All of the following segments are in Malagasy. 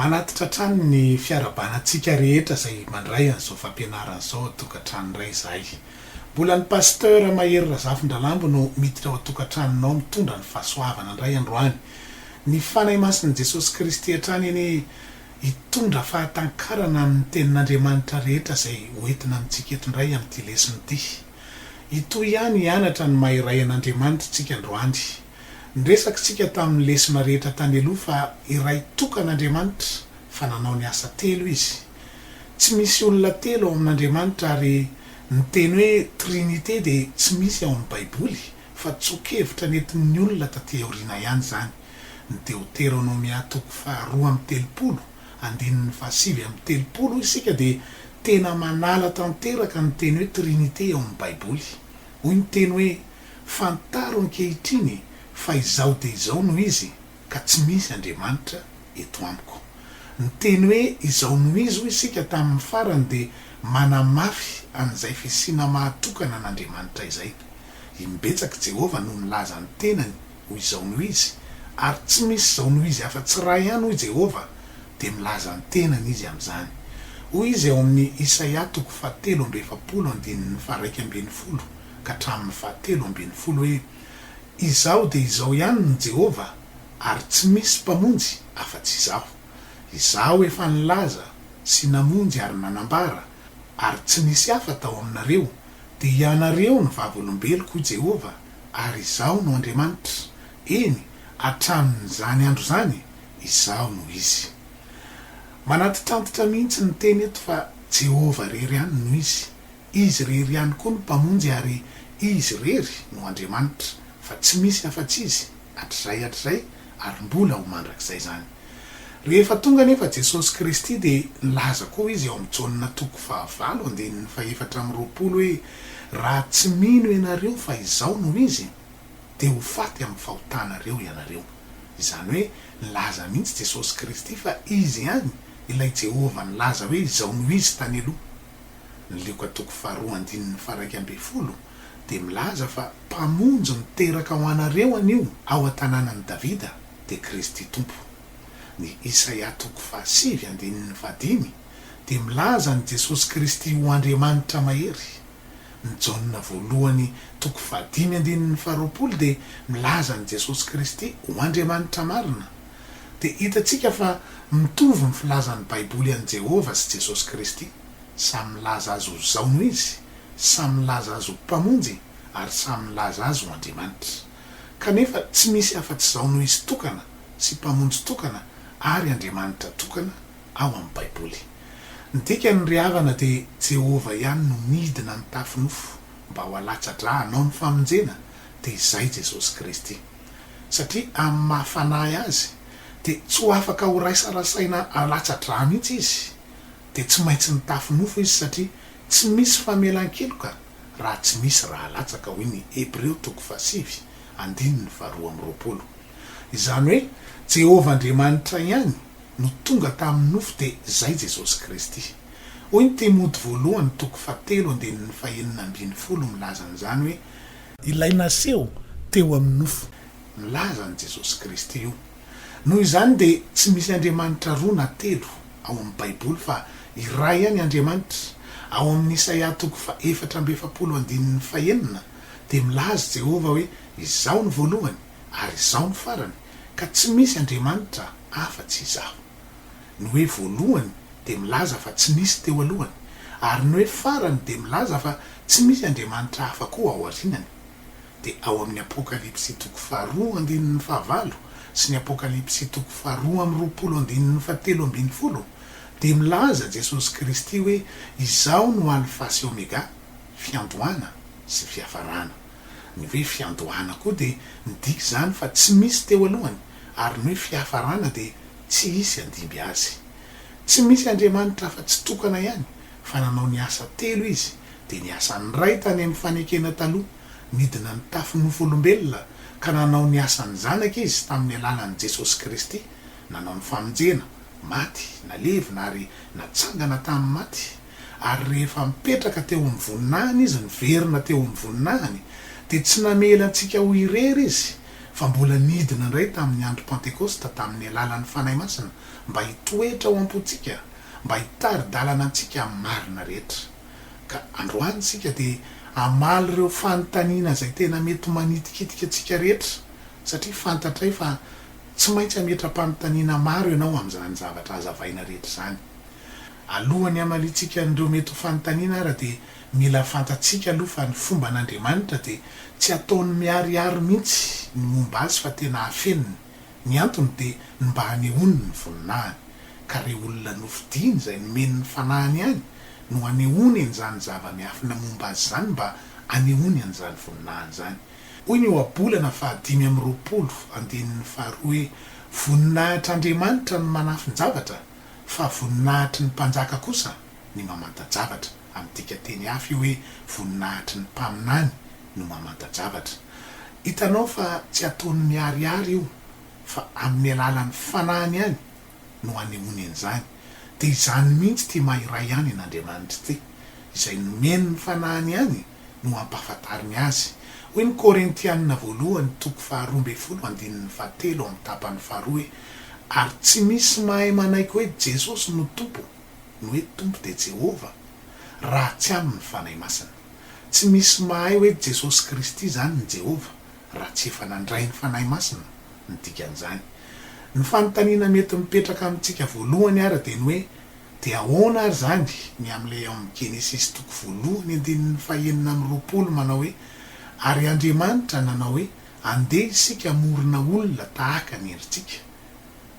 manatitra trano ny fiarabanantsika rehetra izay mandray an'izao fampianaran'izao tokantrano iray izay. Mbola ny pasteur Mahery Razafindralambo no miditra ao tokantranonao mitondra ny fahasoavana indray androany. Ny fanahy masin'i Jesosy Kristy hatrany eny hitondra fahatankarana amin'ny tenin'Andriamanitra rehetra izay hoentina amintsika eto indray amin'ity lesona ity. Ito ihany hianatra ny maha-iray an'Andriamanitra tsika androany. Niresakitsika tamin'ny lesona rehetra tany aloha fa iray tokan'Andriamanitra fa nanao ny asa telo izy. Tsy misy olona telo ao amin'Andriamanitra ary ny teny hoe TRINITE dia tsy misy ao amin'ny Baiboly fa tsokevitra nentin'ny olona taty aoriana ihany zany. Ny Deuteronomia 2:7 andininy 7:30 isika dia tena manala tanteraka ny teny hoe TRINITE ao amin'ny Baiboly. Hoy ny teny hoe fantaro ankehitriny fa izao dia izao no izy ka tsy misy Andriamanitra eto amiko. Ny teny hoe izao no izy hoy isika tamin'ny farany dia manamafy an'izay fisiana mahatokana an'Andriamanitra izay. Imbetsaka Jehova no milaza ny tenany ho izao no izy, ary tsy misy izao no izy afa-tsy raha ihany hoy Jehova dia milaza ny tenany izy amin'izany. Hoy izy ao amin'ny Isaia 7:1-9 ka hatramin'ny 7:11 hoe izao dia izao ihany ny Jehova ary tsy misy mpamonjy afa-tsy izaho. Izaho efa nilaza sy namonjy ary nanambara ary tsy nisy hafa tao aminareo dia ianareo ny vavolombeloko hoy Jehova ary izaho no Andriamanitra. Eny hatramin'izany andro zany izaho no izy. Manatitantitra mihitsy ny teny eto fa Jehova rery ihany no izy. Izy rery ihany koa no mpamonjy ary izy rery no Andriamanitra fa tsy misy afa-tsy izy hatrizay ary mbola ho mandrakizay zany. Rehefa tonga nefa Jesosy Kristy dia nilaza koa izy ao amin'ny Jaonina 4:4 hoe raha tsy mino ianareo fa izao no izy dia ho faty amin'ny fahotanareo ianareo. Izany hoe nilaza mihitsy Jesosy Kristy fa izy ihany ilay Jehova nilaza hoe izao no izy tany aloha. Ny Luka 2:1-2 dia milaza fa mpamonjy miteraka ho anareo anio ao an-tanànan'i Davida dia Kristy Tompo. Ny Isaia 7:5 dia milaza ny Jesosy Kristy ho Andriamanitra mahery. Ny Jaonina 1:5-20 dia milaza ny Jesosy Kristy ho Andriamanitra marina. Dia hitantsika fa mitovy ny filazan'ny Baiboly an'i Jehova sy Jesosy Kristy. Samy milaza azy ho izao no izy, samy milaza azy ho mpamonjy ary samy milaza azy ho Andriamanitra. Kanefa tsy misy afa-tsy izao no izy tokana sy mpamonjy tokana ary Andriamanitra tokana ao amin'ny Baiboly. Ny dikany ry havana dia Jehova ihany no midina ny tafinofo mba ho alatsa-dra hanao ny famonjena dia izay Jesosy Kristy. Satria amin'ny mahafanahy azy dia tsy ho afaka ho raisarasaina alatsa-dra mihitsy izy. Dia tsy maintsy ny tafinofo izy satria tsy misy famelan-keloka raha tsy misy raha alatsaka hoy ny Hebreo 7:2-20. Izany hoe Jehova Andriamanitra ihany no tonga tamin'ny nofo dia izay Jesosy Kristy. Hoy ny Timothy 1:2-5 milaza an'izany hoe ilay naseho teo amin'ny nofo. Milaza ny Jesosy Kristy io. Noho izany dia tsy misy Andriamanitra roa na telo ao amin'ny Baiboly fa iray ihany Andriamanitra. Ao amin'ny Isaia 4:7-5 dia milaza Jehova hoe izao ny voalohany ary izao ny farany ka tsy misy Andriamanitra afa-tsy izaho. Ny hoe voalohany dia milaza fa tsy nisy teo alohany ary ny hoe farany dia milaza fa tsy misy Andriamanitra hafa koa ao aorianany. Dia ao amin'ny Apokalipsy 2:5 sy ny Apokalipsy 2:20-17 dia milaza Jesosy Kristy hoe izao no alfa sy omega, fiandohana sy fiafarana. Ny hoe fiandohana koa dia midika zany fa tsy misy teo alohany ary ny hoe fiafarana dia tsy hisy andimby azy. Tsy misy Andriamanitra afa-tsy tokana ihany fa nanao ny asa telo izy dia ny asany iray tany amin'ny fanekena taloha midina ny tafinofo olombelona ka nanao ny asany zanaka izy tamin'ny alalan'i Jesosy Kristy. Nanao ny famonjena, maty, nalevina ary natsangana tamin'ny maty. Ary rehefa mipetraka teo amin'ny voninahiny izy, niverina teo amin'ny voninahiny, dia tsy namela antsika ho irery izy fa mbola nidina indray tamin'ny andro Pentekosta tamin'ny alalan'ny fanahy masina mba hitoetra ao am-potsika, mba hitary-dalana antsika amin'ny marina rehetra. Ka androany sika dia amaly ireo fanontaniana izay tena mety manitikitika antsika rehetra, satria fantatray fa tsy maintsy hametra-panontaniana maro ianao amin'izany zavatra azavaina rehetra zany. Alohany hamalitsika an'ireo mety ho fanontaniana ara dia mila fantatsika aloha fa ny fomba an'Andriamanitra dia tsy ataony miariary mihitsy ny momba azy fa tena hafeniny. Ny antony dia mba hanehoany ny voninahiny, ka ireo olona nofidiany izay nomeny ny fanahiny ihany no hanehoany an'izany zava-miafina momba azy zany mba hanehoany an'izany voninahiny zany. Hoy ny eo abolana 5:20 hoe voninahitr'Andriamanitra ny manafin-javatra fa voninahitry ny mpanjaka kosa ny mamanta-javatra. Amin'tika teny hafa hoe voninahitry ny mpaminany no mamanta-javatra. Hitanao fa tsy ataony miariary io fa amin'ny alalan'ny fanahiny ihany no hanehoany an'izany. Dia izany mihitsy ty Iray Ihany an'Andriamanitra ty, izay nomeny ny fanahiny ihany no hampahafantariny azy. Hoy ny Korintianina 2:12 amin'ny tapany 2 hoe ary tsy misy mahay manaiky hoe Jesosy no tompo, no hoe tompo dia Jehova, raha tsy aminy fanahy masina. Tsy misy mahay hoe Jesosy Kristy zany ny Jehova raha tsy efa nandray ny fanahy masina ny dikan'izany. Ny fanontaniana mety mipetraka amintsika voalohany ara dia ny hoe dia ahoana ary zany ny amin'ilay amin'ny Genesis 1:20 manao hoe ary Andriamanitra nanao hoe andeha isika morona olona tahaka ny endritsika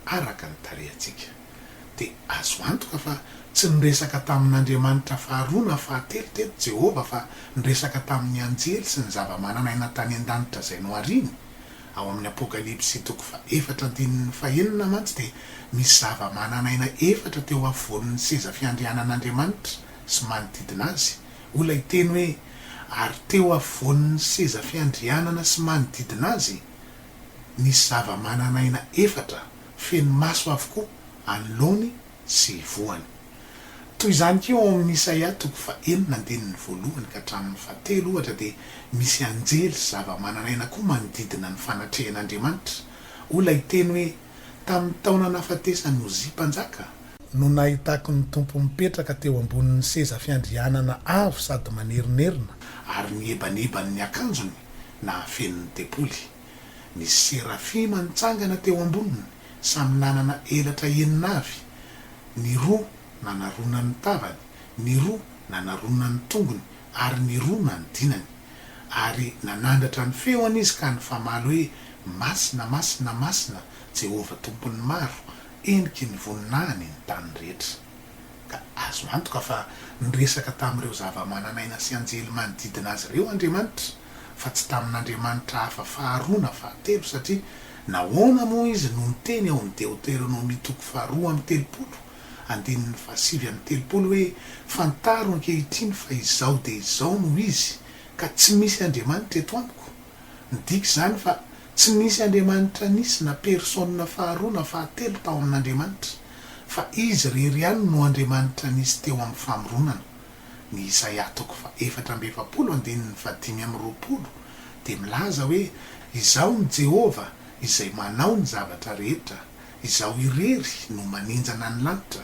araka ny tarehantsika. Dia azo antoka fa tsy niresaka tamin'Andriamanitra faharoa na fahatelo teto Jehova fa niresaka tamin'ny anjely sy ny zava-mananaina tany an-danitra izay nohariny. Ao amin'ny Apokalipsy 4:1 mantsy dia misy zava-mananaina 4 teo afovoan'ny seza fiandrianan'Andriamanitra sy manodidina azy. Olona hiteny hoe ary teo afovoan'ny seza fiandrianana sy manodidina azy nisy zava-mananaina 4 feno maso avokoa anoloany sy ivoany. Toy izany keo ao amin'ny Isaia 4:1 ka hatramin'ny 7 ohatra dia misy anjely sy zava-mananaina koa manodidina ny fanatrehan'Andriamanitra. Olona hiteny hoe tamin'ny taona nahafatesany Ozia mpanjaka no nahitako ny tompo mipetraka teo ambonin'ny seza fiandrianana avo sady manerinerina ary ny ebanebany ny akanjony na feno ny tepoly. Nisy serafima nitsangana teo amboniny samy nanana elatra 9 avy, ny 2 nanarona ny tavany, ny 2 nanarona ny tongony ary ny 2 nanodinany. Ary nanandratra ny feony izy ka ny famaly hoe masina, masina, masina Jehova tompony maro, endriky ny voninahiny ny tany rehetra. Ka azo antoka fa niresaka tamin'ireo zava-mananaina sy anjely manodidina azy ireo Andriamanitra, fa tsy tamin'Andriamanitra hafa faharoa na fahatelo, satria nahoana moa izy no niteny ao amin'ny Deuteronomy 2:7-7 hoe fantaro ankehitriny fa izao dia izao no izy ka tsy misy Andriamanitra eto amiko. Nidiky izany fa tsy misy Andriamanitra nisy na persona faharoa na fahatelo tao amin'Andriamanitra, fa izy rery ihany no Andriamanitra nisy teo amin'ny famoronana. Ny Isaia 4:7-5 dia milaza hoe izao ny Jehova izay manao ny zavatra rehetra, izao irery no manenjana ny lanitra,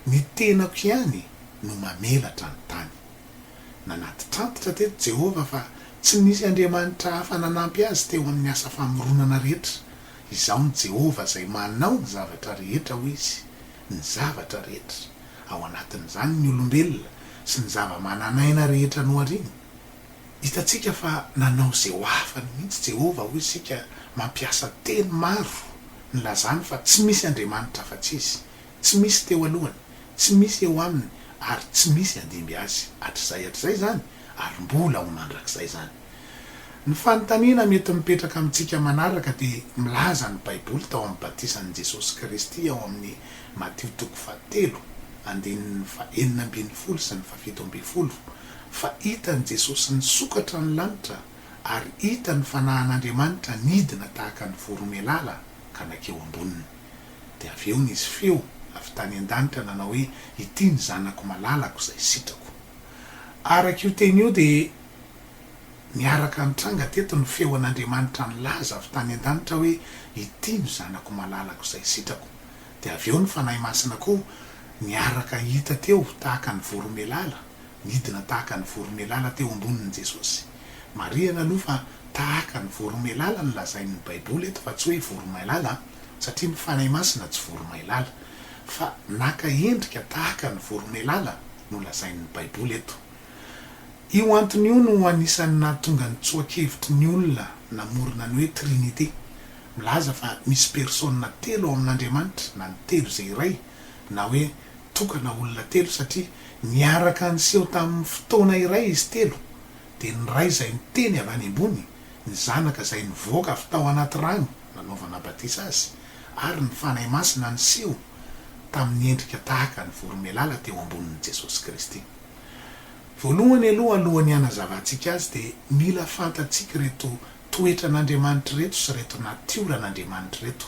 ny tenako ihany no mamelatra ny tany. Nanaty trantitra teto Jehova fa tsy nisy Andriamanitra hafa nanampy azy teo amin'ny asa famoronana rehetra. Izao ny Jehova izay manao ny zavatra rehetra ho izy, ny zavatra rehetra, ao anatin'izany ny olombelona sy ny zava-mananaina rehetra nohariny. Hitatsika fa nanao izay ho afany mihitsy Jehova ho isika mampiasa teny maro nilazany fa tsy misy Andriamanitra afa-tsy izy, tsy misy teo alohany, tsy misy eo aminy ary tsy misy andimby azy hatr'izay zany ary mbola ho mandrak'izay zany. Ny fanontaniana mety mipetraka amintsika manaraka dia milaza ny Baiboly tao amin'ny batisan'i Jesosy Kristy ao amin'ny Mateo 7:4-7 sy ny 7 fa hitan'i Jesosy nisokatra ny lanitra ary hita ny fanahan'Andriamanitra nidina tahaka ny voromailala ka nakeo amboniny. Dia avy eo nisy feo avy tany an-danitra nanao hoe ity ny zanako malalako izay sitrako. Araka io teny io dia niaraka nitranga teto ny feo an'Andriamanitra nilaza avy tany an-danitra hoe ity ny zanako malalako izay sitrako. De avy eo ny fanahy masina koa niaraka hita teo tahaka ny voromelala, nidina tahaka ny voromelala teo ambonin'i Jesosy. Marihana aloha fa tahaka ny voromelala ny lazain'ny Baiboly eto fa tsy hoe voromailala, satria ny fanahy masina tsy voromailala, fa naka endrika tahaka ny voromelala no lazain'ny Baiboly eto. Io antony io no anisan'ny nahatonga ny tsoakevitry ny olona namorona ny hoe TRINITE. Milaza fa misy persona telo ao amin'Andriamanitra, na ny telo izay iray, na hoe tokana olona telo, satria niaraka niseho tamin'ny fotoana iray izy telo. De ny ray izay niteny avy any ambony, ny zanaka izay nivoaka avy tao anaty rano nanaovana batisa azy, ary ny fanahy masina niseho tamin'ny endrika tahaka ny voromelala teo ambonin'i Jesosy Kristy. Voalohany aloha alohan'ny hanazavantsika azy de mila fantatsika reto toetran'Andriamanitra reto sy reto natioran'Andriamanitra reto.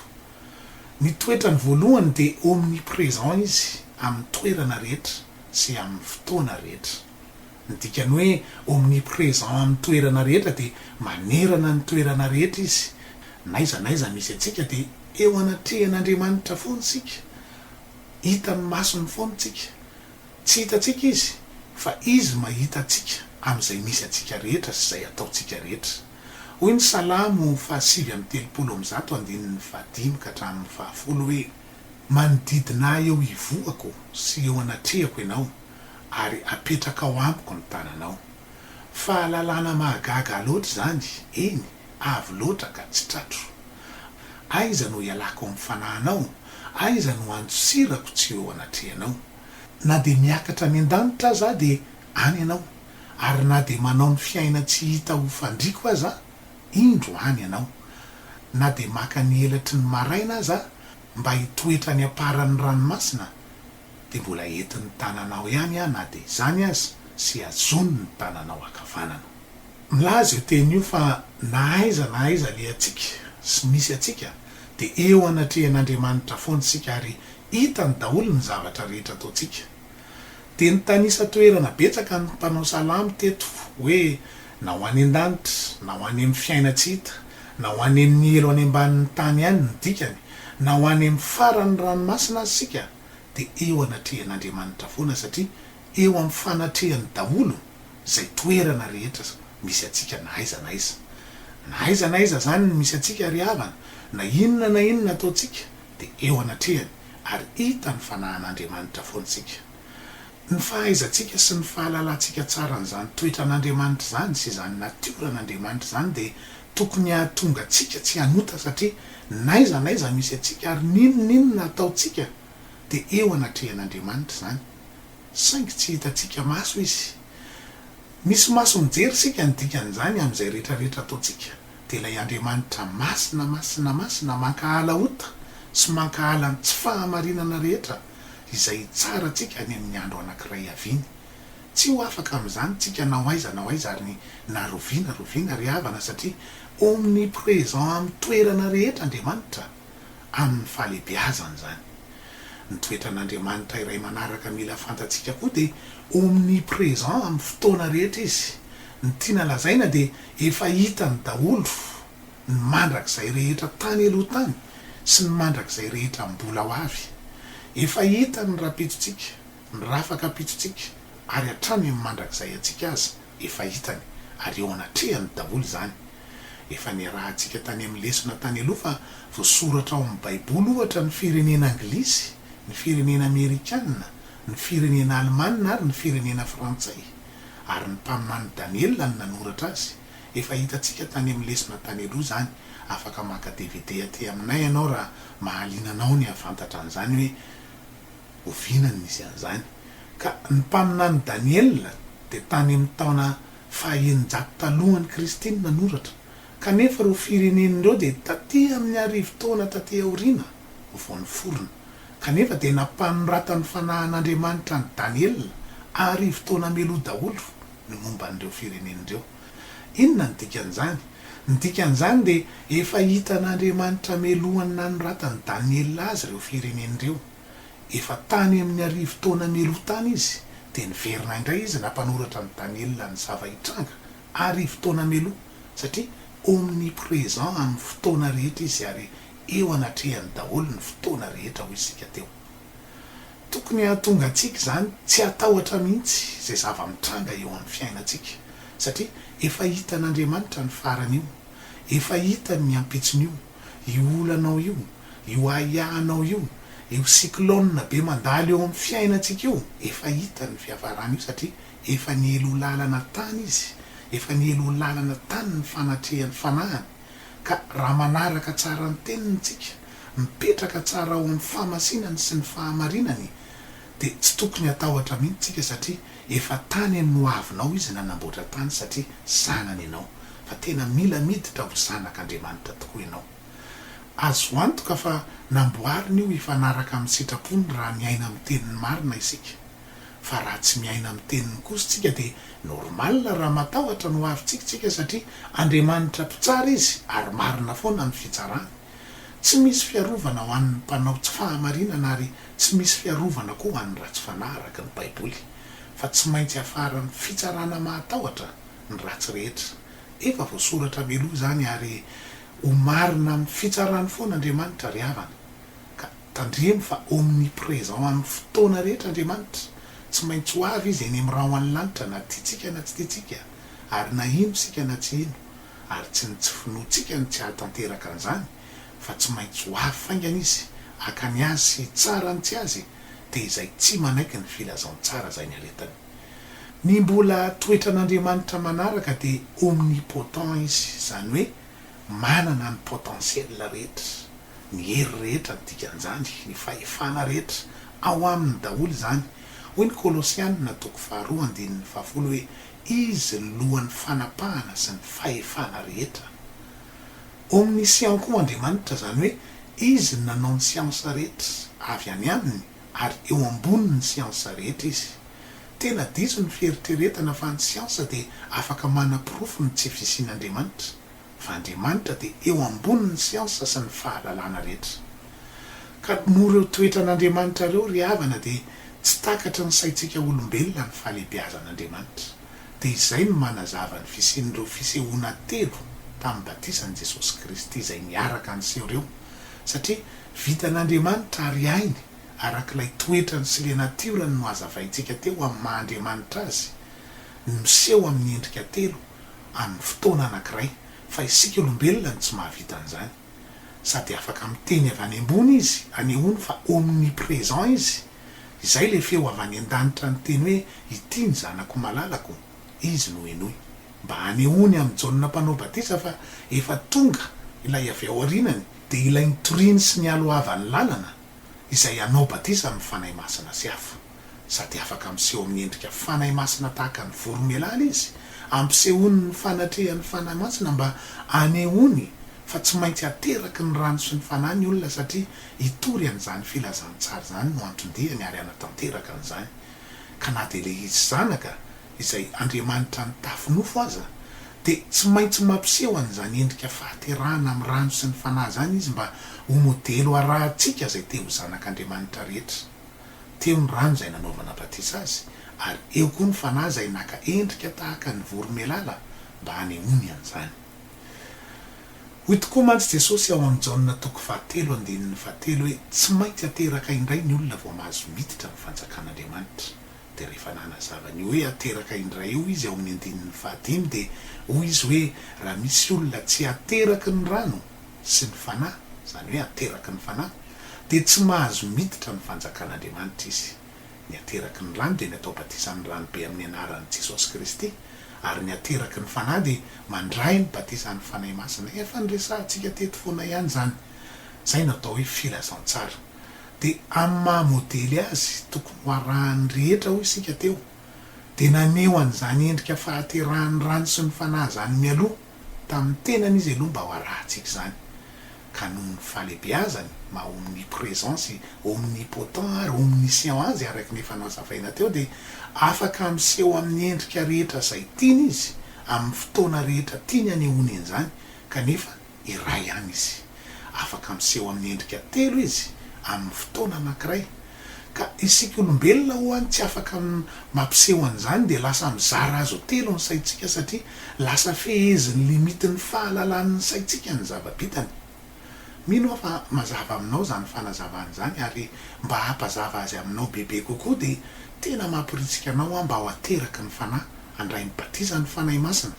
Ny toetrany voalohany de omnipresent izy amin'ny toerana rehetra sy amin'ny fotoana rehetra. Ny dikany hoe omnipresent amin'ny toerana rehetra de manerana ny toerana rehetra izy. Naiza misy atsika de eo anatrehan'Andriamanitra foana sika, hita ny masony foana tsika, tsy hitatsika izy, fa izy mahita atsika amin'izay misy atsika rehetra sy izay ataotsika rehetra. Hoy ny Salamo 7:115 ka hatramin'ny 10 hoe manodidina eo ivoako sy eo anatrehako ianao, ary apetraka ao amiko ny tananao. Fahalalana mahagaga loatra zany, eny, avy loatra ka tsy tratro. Aiza no ialako amin'ny fanahinao, aiza no andosirako tsy eo anatrehanao. Na de miakatra an-danitra aza de any ianao, ary na de manao ny fiaina tsy hita ho fandriko aza, indro any ianao. Na de maka ny elatry ny maraina aza mba hitoetra ny aparan'ny ranomasina, de mbola entin'ny tananao ihany na de izany aza sy azony ny tananao akavanana. Milaza io teny io fa na aiza le atsika sy misy atsika de eo anatrehan'Andriamanitra foana sika, ary hita ny daholo ny zavatra rehetra ataotsika. De ny tanisa toerana betsaka ny mpanao salamo teto hoe na ho any an-danitra, na ho any amin'ny fiaina tsy hita, na ho any amin'ny elo any ambanin'ny tany ihany ny dikany, na ho any amin'ny faran'ny ranomasina azy sika, de eo anatrehan'Andriamanitra foana, satria eo amin'ny fanatrehany daholo izay toerana rehetra misy atsika na aiza. Na aiza zany misy atsika ry havana, na inona ataotsika de eo anatrehany, ary hita ny fanahan'Andriamanitra foana sika. Ny fahaizantsika sy ny fahalalantsika tsara n'izany toetran'Andriamanitra zany sy izany natioran'Andriamanitra zany de tokony hahatonga atsika tsy hanota, satria naiza misy atsika ary ninona ataotsika de eo anatrehan'Andriamanitra zany. Saingy tsy hitatsika maso izy. Misy maso mijery sika ny dikan'izany amin'izay rehetrarehetra ataotsika. De ilay Andriamanitra masina mankahala ota sy mankahala ny tsy fahamarinana rehetra izay tsara tsika any amin'ny andro anankiray aviny. Tsy ho afaka amin'izany tsika na ho aiza ary na roviana ry havana, satria omnipresent amin'ny toerana rehetra Andriamanitra amin'ny fahalehibeazany zany. Ny toetran'Andriamanitra iray manaraka mila fantatsika koa de omnipresent amin'ny fotoana rehetra izy. Ny tiana lazaina de efa hita ny daholo ny mandrakizay rehetra tany aloha tany sy ny mandrakizay rehetra mbola ho avy. Efa hita ny rapitsitsika, ny rafaka pitsitsika, ary hatrany amin'ny mandrakizay atsika azy efa hitany, ary eo anatrehany daholo zany. Efa niarahantsika tany amin'ny lesona tany aloha fa voasoratra ao amin'ny Baiboly ohatra ny firenena Anglisy, ny firenena Amerikanina, ny firenena Alemanina ary ny firenena Frantsay, ary ny mpaminany Daniela ny nanoratra azy. Efa hitatsika tany amin'ny lesona tany aloha zany. Afaka maka DVD aty aminay ianao raha mahalinanao ny afantatra an'izany hoe ovinany misy an'izany. Ka ny mpaminany Daniela de tany amin'ny taona 900 talohan'ny Kristy nanoratra, kanefa reo firenenindreo de taty amin'ny arivo taona taty aoriana vao niforona. Kanefa de nampanoratany fanahan'Andriamanitra ny Daniela arivo taona meloa daholo ny momba an'ireo firenenindreo. Inona ny dikan'izany? Ny dikan'izany de efa hitan'Andriamanitra melohany nanoratany Daniela azy reo firenenindreo. Efa tany amin'ny arivo taona meloa tany izy, de niverina indray izy nampanoratra ny Daniela ny zava-hitranga arivo taona meloa, satria omnipresent amin'ny fotoana rehetra izy, ary eo anatrehany daholo ny fotoana rehetra ho isika teo. Tokony hahatonga antsika zany tsy hatahotra mihitsy zay zava-mitranga eo amin'ny fiainantsika, satria efa hitan'Andriamanitra ny farany io, efa hitany ny ampitsiny io olanao io, io ahiahanao io, io cyclone be mandalo eo amin'ny fiainantsika io, efa hitany fiavarany io, satria efa nielo lalana tany izy, efa nielo lalana tany ny fanatrehany fanahany. Ka raha manaraka tsara ny tenintsika, mipetraka tsara ao amin'ny fahamasinany sy ny fahamarinany, dia tsy tokony hatahotra mihitsy tsika, satria efa tany no avinao izy nanamboatra tany, satria zanany ianao, fa tena mila miditra ho zanak'Andriamanitra tokoa ianao. Azo antoka fa namboariny io ifanaraka amin'ny sitrapony raha miaina amin'ny teniny marina isika, fa raha tsy miaina amin'ny teniny kosa tsika dia normal raha matahotra no avintsika, satria Andriamanitra mpitsara izy ary marina foana ny fitsarany. Tsy misy fiarovana ho an'ny mpanao tsy fahamarinana ary tsy misy fiarovana koa ho an'ny ratsy fanahy araka ny Baiboly, fa tsy maintsy hafarany fitsarana mahatahotra ny ratsy rehetra. Efa voasoratra meloa zany ary ho marina amin'ny fitsarany foana Andriamanitra ry havana. Ka tandremo fa omnipresent amin'ny fotoana rehetra Andriamanitra, tsy maintsy ho avy izy eny amin'ny raha ho an'ny lanitra na tiatsika na tsy tiatsika, ary na ino sika na tsy ino, ary tsy ny tsy finoatsika ny tsy hahatanteraka an'izany, fa tsy maintsy ho avy faingana izy akany azy sy tsara ny tsy azy, dia izay tsy manaiky ny filazany tsara zay ny aletany. Ny mbola toetran'Andriamanitra manaraka dia omnipotent izy, zany hoe manana ny potentiel rehetra, ny hery rehetra ny dikan'izany, ny fahefana rehetra ao amin'ny daholo zany. Hoy ny Kolosianina 2:10 hoe izy lohan'ny fanapahana sy ny fahefana rehetra. Omniscient koa Andriamanitra, zany hoe izy nanao ny siansa rehetra avy any aminy ary eo amboniny siansa rehetra izy. Tena diso ny fieritreretana fa ny siansa dia afaka manapirofo ny tsy fisian'Andriamanitra, fa Andriamanitra dia eo amboniny siansa sy ny fahalalana rehetra. Ka noho ireo toetran'Andriamanitra ireo ry havana dia tsy takatra ny saintsika olombelona ny fahalebiazan'Andriamanitra. Dia izay no manazava ny fisian'ireo fisehoana telo tamin'ny batisan'i Jesosy Kristy izay niaraka an'seho ireo, satria vitan'Andriamanitra Iray Ihany arak'ilay toetrany sy le natiorany no hazavaintsika teo amin'ny maha-Andriamanitra azy, miseho amin'ny endrika telo amin'ny fotoana anankiray, fa isika olombelona ny tsy mahavita an'izany. Sady afaka miteny avy any ambony izy, anehoany fa omnipresent izy. Izay le feo avy any an-danitra ny teny hoe ity ny zanako malalako, izy no henoy. Mba anehoany amin'ny Jaonina mpanao batisa fa efa tonga ilay avy ao aorinany, dia ilay nitoriny sy ny alohavany lalana izay anao batisa amin'ny fanahy masina sy hafa. Sady afaka miseho amin'ny endrika fanahy masina tahaka ny voromailala izy, ampisehoany ny fanatrehany fanahy masina mba anehoany fa tsy maintsy ateraky ny rano sy ny fanahy ny olona, satria hitory an'izany filazantsara zany no antondihany ary anatanteraka an'izany. Ka na dia le izy zanaka izay Andriamanitra ny tafinofo aza, dia tsy maintsy mampiseho an'izany endrika fahaterahana amin'ny rano sy ny fanahy zany izy, mba ho modelo arahantsika zay te ho zanak'Andriamanitra rehetra. Teo ny rano izay nanaovana batisa azy, ary eo koa ny fanahy izay naka endrika tahaka ny voromailala mba hanehoany an'izany. Hoy tokoa mantsy Jesosy ao amin'ny Jaonina 2:7 hoe tsy maintsy ateraka indray ny olona vao mahazo miditra ny fanjakan'Andriamanitra. Dia rehefa nanazavany hoe ateraka indray io izy ao amin'ny 5 dia hoy izy hoe raha misy olona tsy ateraky ny rano sy ny fanahy, zany hoe ateraky ny fanahy, dia tsy mahazo miditra ny fanjakan'Andriamanitra izy. Ny ateraky ny rano dia ny atao batisan'ny rano be amin'ny anaran'i Jesosy Kristy, ary ny ateraky ny fanahy dia mandray ny batisan'ny fanahy masina. Efa nyresahantsika teto foana ihany zany, zay natao hoe filazantsara. Dia amin'ny mahamodely azy tokony ho arahan'ny rehetra hoy isika teo, dia naneho an'izany endrika fahaterahan'ny rano sy ny fanahy zany mialoha tamin'ny tenany izy aloha mba ho arahantsika zany. Ka noho ny fahalebiazany maha omnipresence, omnipotent ary omniscient azy araky ny efa nazavaina teo, dia afaka miseho amin'ny endrika rehetra izay tiany izy, amin'ny fotoana rehetra tiany anehoany an'izany, kanefa iray ihany izy. Afaka miseho amin'ny endrika telo izy amin'ny fotoana anankiray. Ka isika olombelona ho any tsy afaka mampiseho an'izany, dia lasa mizara azo telo ny saintsika, satria lasa fehezin'ny limitin'ny fahalalan'ny saintsika ny zava-bitany. mino fa mazava aminao zany fanazavana zany ary mba hampazava azy aminao bebe kokoa de tena mampiritsika anao mba ho ateraka ny fanahy andray ny batiza ny fanahy masina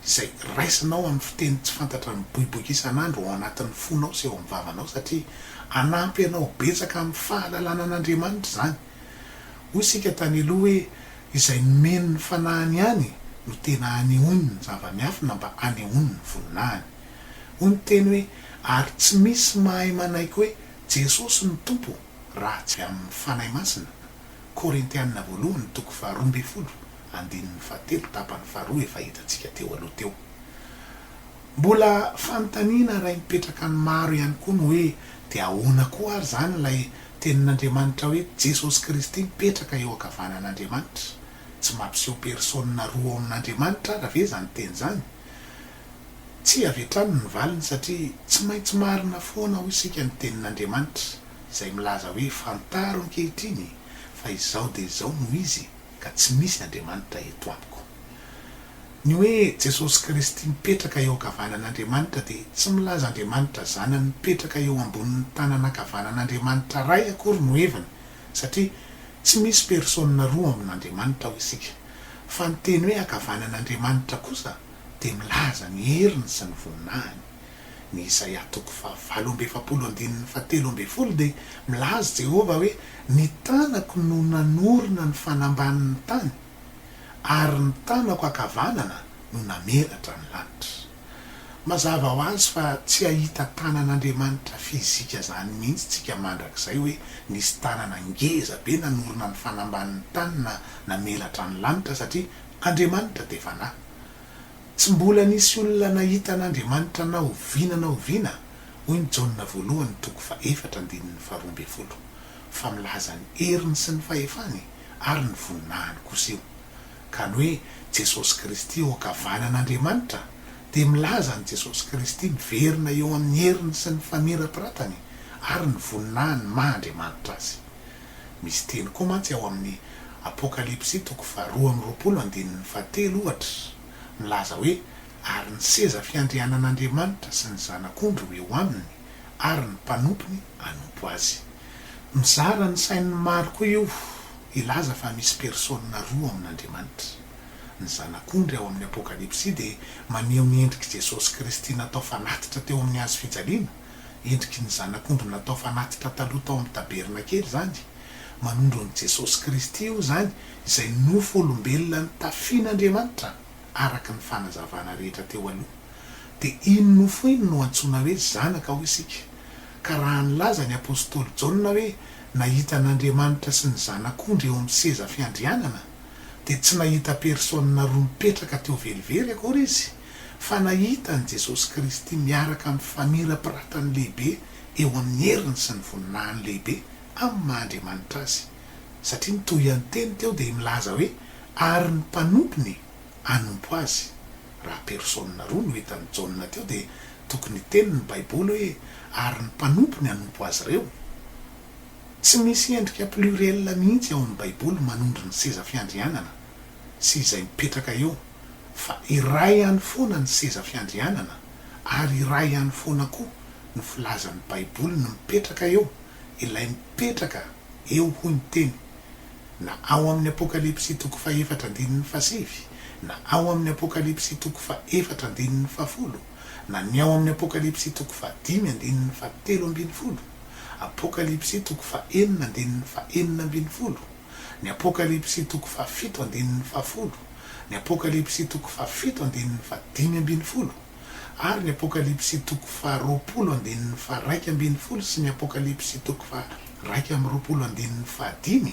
izay raisinao amin'ny fiteny tsy fantatra ny boiboiky isan'andro ao anatin'ny fonao sy eo amin'ny vavanao satria anampy anao betsaka amin'ny fahalalana an'Andriamanitra zany. Hoy isika tany aloha hoe izay nomeny ny fanahiny ihany no tena anehoany ny zava-miafina mba anehoany ny voninahiny. Hoy ny teny hoe ary tsy misy mahay manaiky hoe Jesosy ny tompo raha tsy amin'ny fanahy masina. Korintianina 1:12 andininy 7 tapany 2 efa hitantsika teo aloha teo. Mbola fanontaniana ray mipetraka ny maro ihany koa no hoe dia ahoana koa ary zany ilay tenin'Andriamanitra hoe Jesosy Kristy mipetraka eo ankavanan'Andriamanitra, tsy mampiseho persona roa ao amin'Andriamanitra raha ve zany teny zany? Tsy avetrany ny valiny satria tsy maintsy marina foana ho isika ny tenin'Andriamanitra izay milaza hoe fantaro ankehitriny fa izao dia izao no izy ka tsy misy Andriamanitra eto amiko. Ny hoe Jesosy Kristy mipetraka eo ankavanan'Andriamanitra dia tsy milaza Andriamanitra zanany mipetraka eo ambonin'ny tanana ankavanan'Andriamanitra ray akory no heviny satria tsy misy persona roa amin'Andriamanitra ho isika. Fa ny teny hoe ankavanan'Andriamanitra kosa dia milaza ny heriny sy ny voninahiny. Ny Isaia 7:7 dia milaza Jehova hoe ny tanako no nanorina ny fanambaniny tany ary ny tanako ankavanana no namelatra ny lanitra. Mazava ho azy fa tsy ahita tanan'Andriamanitra fizika zany mihitsy tsika mandrakizay hoe nisy tanana ngeza be nanorina ny fanambaniny tany na namelatra ny lanitra satria Andriamanitra dia fanahy. Tsy mbola nisy olona nahita an'Andriamanitra na oviana. Hoy ny Jaona 1:4-12 fa milaza ny heriny sy ny fahefany ary ny voninahiny kosa io. Ka ny hoe Jesosy Kristy eo ankavanan'Andriamanitra dia milaza ny Jesosy Kristy miverina eo amin'ny heriny sy ny famirapiratany ary ny voninahiny maha-Andriamanitra azy. Misy teny koa mantsy ao amin'ny Apokalipsy 2:20 ohatra milaza hoe ary ny seza fiandrianan'Andriamanitra sy ny zanak'ondry eo aminy ary ny mpanompony anompo azy. Mizara ny sain'ny maro koa io ilaza fa misy persona roa amin'Andriamanitra. Ny zanak'ondry ao amin'ny Apokalipsy dia maneho ny endriky Jesosy Kristy natao fanatitra teo amin'ny hazo fijaliana, endriky ny zanak'ondry natao fanatitra taloha tao amin'ny tabernakely zany. Manondro ny Jesosy Kristy io zany izay nofo olombelona ny tafian'Andriamanitra araka ny fanazavana rehetra teo aloha. Dia iny nofo iny no antsoina hoe zanaka ho isika. Ka raha nilaza ny apôstôly Jaona hoe nahita an'Andriamanitra sy ny zanak'ondry eo amin'ny seza fiandrianana dia tsy nahita persona roa mipetraka teo velively akory izy, fa nahita ny Jesosy Kristy miaraka amin'ny famirapiratany lehibe eo amin'ny heriny sy ny voninahiny lehibe amin'ny maha-Andriamanitra azy. Satria nitohy any teny teo dia milaza hoe ary ny mpanompony anompo azy. Raha persona roa no hitan'ny Jaona teo dia tokony teny ny Baiboly hoe ary ny mpanompony anompo azy ireo. Tsy misy endrika pluriel mihitsy ao amin'ny Baiboly manondro ny seza fiandrianana sy izay mipetraka eo, fa iray ihany foana ny seza fiandrianana ary iray ihany foana koa no filazan'ny Baiboly no mipetraka eo, ilay mipetraka eo hoy ny teny na ao amin'ny Apokalipsy 4:7 na ao amin'ny Apokalipsy 4:10 na ny ao amin'ny Apokalipsy 5:17, Apokalipsy 4:4-4, ny Apokalipsy 7:10, ny Apokalipsy 7:5 ary ny Apokalipsy 2:20 sy ny Apokalipsy 2:20.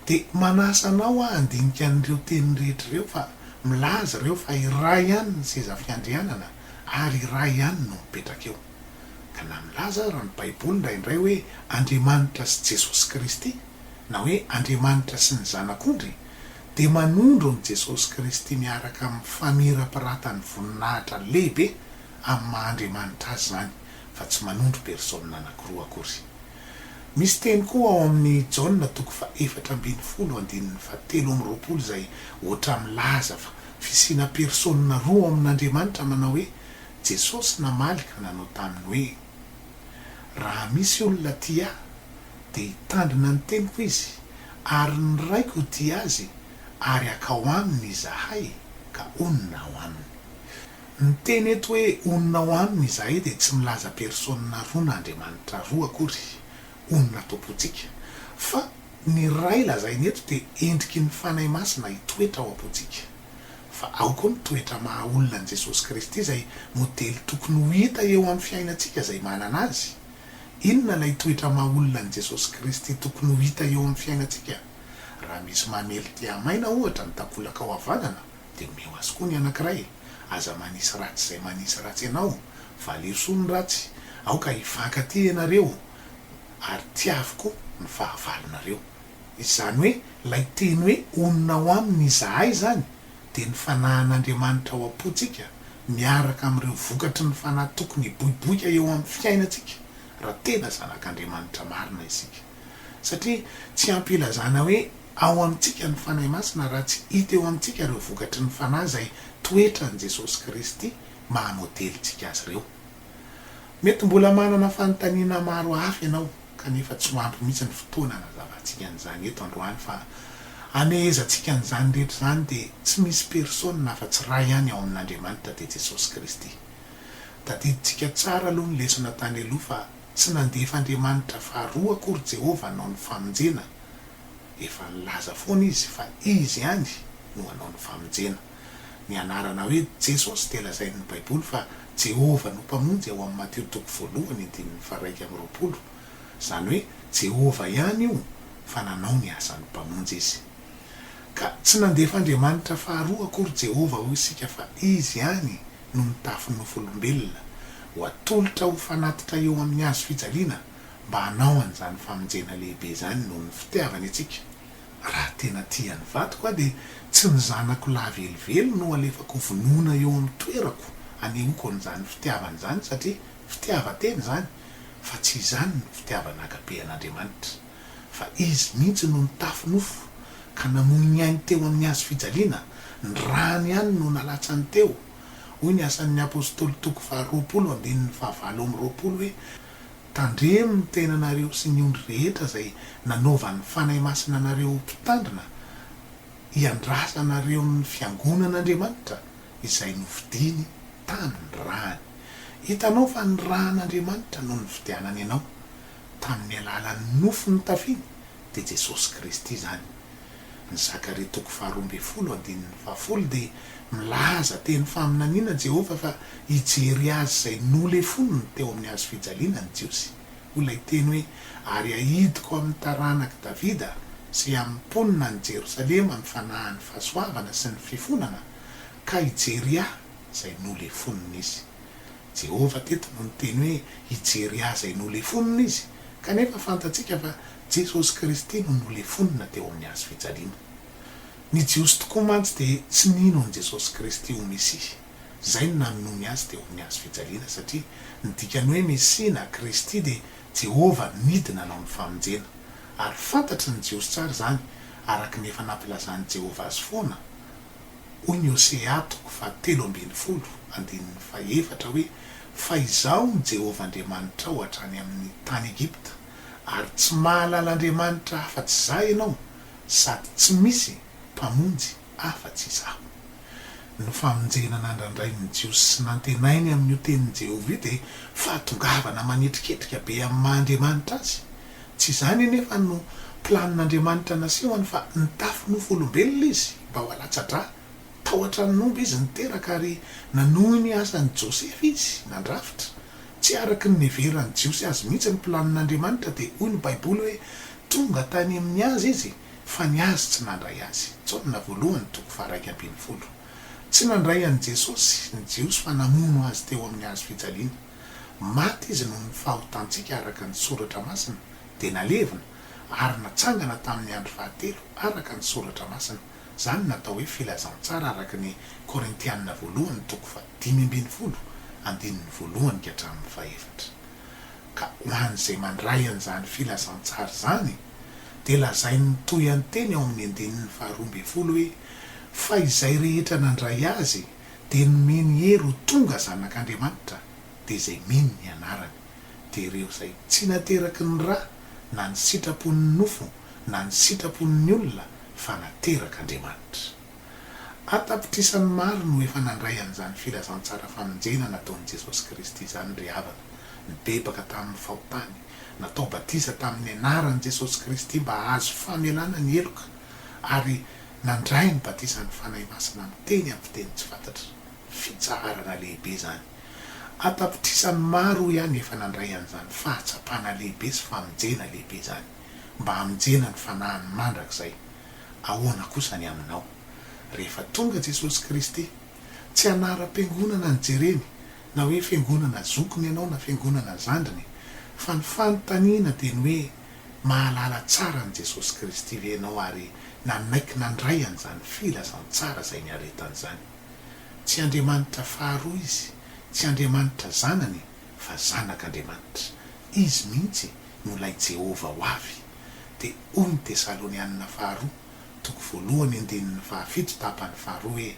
Dia manasa anao andinika an'ireo teny rehetra ireo fa milaza ireo fa iray ihany ny seza fiandrianana ary iray ihany no mipetraka eo. Ka na milaza raha ny Baiboly indraindray hoe Andriamanitra sy Jesosy Kristy na hoe Andriamanitra sy ny zanak'ondry dia manondro ny Jesosy Kristy miaraka amin'ny famirapiratany voninahitra lehibe amin'ny maha-Andriamanitra azy zany, fa tsy manondro persona anankiroa akory. Misy teny koa ao amin'ny Jaona 4:20-7 izay ohatra milaza fa fisiana persona roa amin'Andriamanitra manao hoe Jesosy namaly ka nanao taminy hoe raha misy olona tia dia hitandrina ny teniko izy ary ny raiko tia azy ary akao aminy izahay ka onona ao aminy. Ny teny eto hoe onona ao aminy izahay dia tsy milaza persona roa n'Andriamanitra roa akory, onona topontsika, fa ny ray lazainy eto dia endriky ny fanahy masina hitoetra ao am-pontsika. Fa ao koa ny toetra maha olona an' Jesosy Kristy izay modely tokony ho hita eo amin'ny fiainantsika izay manana azy. Inona ilay toetra maha olona an' Jesosy Kristy tokony ho hita eo amin'ny fiainantsika? Raha misy mamely tia maina ohatra ny takolaka ao havanana dia omeo azy koa ny anankiray. Aza manisy ratsy izay manisy ratsy ianao, valeso ny ratsy, aoka hifankaty ianareo ary tiavoko ny fahavalonareo. Izany hoe ilay teny hoe onona ao aminy izahay zany dia ny fanahin'Andriamanitra ao am-pontsika miaraka amin'ireo vokatry ny fanahy tokony hiboiboika eo amin'ny fiainantsika raha tena zanak'Andriamanitra marina isika. Satria tsy ampilazana hoe ao amintsika ny fanahy masina raha tsy hita eo amintsika ireo vokatry ny fanahy izay toetra n' Jesosy Kristy mahamodelitsika azy ireo. Mety mbola manana fanontaniana maro hafa ianao kanefa tsy ho ampy mihitsy ny fotoana nazavantsika an'izany eto androany, fa anezatsika an'izany rehetra zany dia tsy misy persona fa tsy ray ihany ao amin'Andriamanitra dia Jesosy Kristy. Tadiditsika tsara aloha ny lesona tany aloha fa tsy nandefa Andriamanitra faharoa akory Jehova hanao ny famonjena. Efa nilaza foana izy fa izy ihany no hanao ny famonjena. Ny anarana hoe Jesosy dia lazain'ny Baiboly fa Jehova no mpamonjy ao amin'ny Mateo 7:1-20. Izany hoe Jehova ihany io fa nanao ny asany mpamonjy izy. Ka tsy nandefa Andriamanitra faharoa akory Jehova ho isika fa izy ihany no mitafy nofolombelona ho atolotra ho fanatitra eo amin'ny hazo fijaliana mba hanao an'izany famonjena lehibe izany noho ny fitiavany atsika. Raha tena tiany vatoko dia tsy ny zanako lavelivelo no alefako vonoina eo amin'ny toerako anehoako an'izany fitiavany izany, satria fitiavan-tena izany, fa tsy izany no fitiavana agabe an'Andriamanitra, fa izy mihitsy no nitafy nofo ka namoy ny ainy teo amin'ny hazo fijaliana, ny rany ihany no nalatsany teo. Hoy ny asan'ny apôstôly 2:20-20 hoe tandremo ny tenanareo sy ny ondry rehetra izay nanaovan'ny fanahy masina anareo mpitandrina, hiandrasanareo ny fiangonan'Andriamanitra izay novidiny tany ny rany. Hitanao fa ny ran'Andriamanitra no nividianany ianao tamin'ny alalan'ny nofo ny tafiany dia Jesosy Kristy izany. Ny Zakaria 2:12 dia milaza teny faminaniana Jehova fa hijery azy izay nolefoniny teo amin'ny hazo fijaliana ny Jiosy. Olay teny hoe ary ahidiko amin'ny taranaka Davida sy amin'ny mponina ny Jerosalema amin'ny fanahin'ny fahasoavana sy ny fifonana ka hijery ahy izay nolefoniny izy. Jehova teto no niteny hoe hijery ahy izay nolefoniny izy, kanefa fantatsika fa Jesosy Kristy no nolefonina teo amin'ny hazo fijaliana. Ny Jiosy tokoa mantsy dia tsy nino an' Jesosy Kristy ho Misy. Izay no naminony azy teo amin'ny hazo fijaliana, satria ny dikany hoe Misy na Kristy dia Jehova nidina hanao ny famonjena. Ary fantatry ny Jiosy tsara izany, araka ny efa nampilazany Jehova azy foana. Hoy ny Hosea 3:10-4 hoe fa izaho ny Jehova Andriamanitra ao hatrany amin'ny tany Egipta, ary tsy mahalala Andriamanitra afa-tsy izaho ianao, sady tsy misy mpamonjy afa-tsy izaho. Ny famonjena nandrandray ny Jiosy sy nantenainy amin'io tenin'ny Jehova io dia fahatongavana manetriketrika be amin'ny maha-Andriamanitra azy. Tsy izany anefa no planin'Andriamanitra nasehony fa nitafy nofo olombelona izy mba ho alatsa-drà. Tao an-tranomby izy niteraka ary nanohy ny asan'ny Josefy izy nandrafitra. Tsy araky ny neveran'ny Jiosy azy mihitsy ny planin'Andriamanitra dia hoy ny Baiboly hoe tonga tany amin'ny azy izy fa ny azy tsy nandray azy. Jaonina 1:2. Tsy nandray an'i Jesosy ny Jiosy fa namono azy teo amin'ny hazo fijaliana. Maty izy noho ny fahotantsika araka ny soratra masina dia nalevina ary natsangana tamin'ny andro fahatelo araka ny soratra masina. Izany natao hoe filazantsara araka ny Korintianina 1:5-1:1. Ka ho an'izay mandray an'izany filazantsara izany dia lazainy toy an-teny ao amin'ny 2:12 hoe fa izay rehetra nandray azy dia nomeny hery ho tonga zanak'Andriamanitra dia izay mino ny anarany ireo zay tsy nateraky ny ra na ny sitrapon'ny nofo na ny sitrapon'ny olona fa nateraka Andriamanitra. Atapitrisany maro no efa nandray an'izany filazantsara famonjena nataon'i Jesosy Kristy izany ry havana, nibebaka tamin'ny fahotany, natao batiza tamin'ny anaran'i Jesosy Kristy mba azo famelana ny heloka, ary nandray ny batizan'ny fanahy masina amin'ny teny amin'ny fiteny tsy fantatra. Fitsaharana lehibe zany. Atapitrisany maro ihany efa nandray an'izany fahatsapana lehibe sy famonjena lehibe zany, mba hamonjena ny fanahiny mandrakizay. Ahoana kosa ny aminao? Rehefa tonga Jesosy Kristy, tsy anara-piangonana ny jereny, na hoe fiangonana zokony ianao na fiangonana zandriny, fa ny fanontaniana dia ny hoe mahalala tsara ny Jesosy Kristy ve ianao ary nanaiky nandray an'izany filazantsara zay niaretan'izany. Tsy Andriamanitra faharoa izy, tsy Andriamanitra zanany, fa zanak'Andriamanitra. Izy mihitsy no ilay Jehova ho avy. Dia hoy ny Tesalonianina faharoa, toko voalohany andinin'ny fahafito tapany faharoa hoe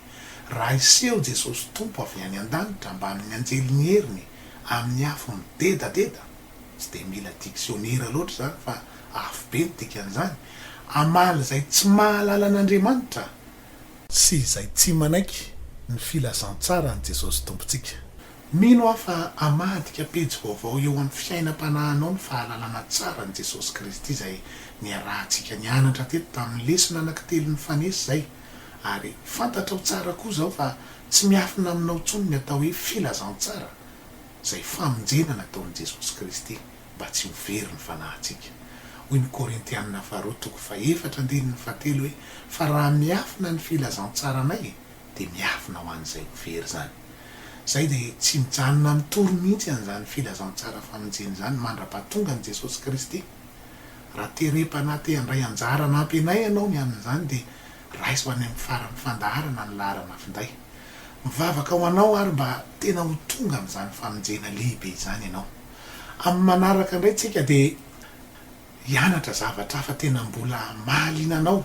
raha iseho Jesosy tompo avy any an-danitra mba amin'ny anjeliny heriny amin'ny afo midedadeda, tsy dia mila diksionera loatra zany fa afo be ny dikan'izany, amaly zay tsy mahalala an'Andriamanitra sy izay tsy manaiky ny filazantsara ny Jesosy tompontsika. Mino aho fa amadika pejy vaovao eo amin'ny fiainam-panahinao ny fahalalana tsara ny Jesosy Kristy zay niarahantsika nianatra teto tamin'ny lesona anankitelo ny fanesy zay, ary fantatrao tsara koa zao fa tsy miafina aminao tsony ny atao hoe filazantsara zay famonjena nataon'i Jesosy Kristy mba tsy ho very ny fanahintsika. Hoy ny Korintianina faharoa toko faefatra andinin'ny fahatelo hoe fa raha miafina ny filazantsara-nay dia miafina ho an'izay ho very zany. Zay dia tsy mijanona mitory mihitsy an'izany filazantsara famonjena zany mandra-pahatonga ny Jesosy Kristy. Raha terepana te handray anjara nampianay ianao ny amin'izany dia raiso any amin'ny farany fandaharana ny larana finday. Mivavaka ho anao ary mba tena ho tonga amin'izany famonjena lehibe izany ianao. Amin'ny manaraka indray tsika dia hianatra zavatra fa tena mbola mahalinanao,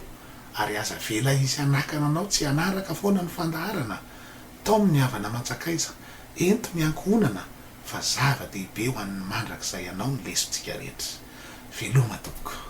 ary aza vela isy anakana anao tsy anaraka foana ny fandaharana, tao amin'ny havana mantsakaiza, ento miankohonana, fa zava-dehibe ho an'ny mandrakizay ianao ny lesontsika rehetra. Veloma tompoko.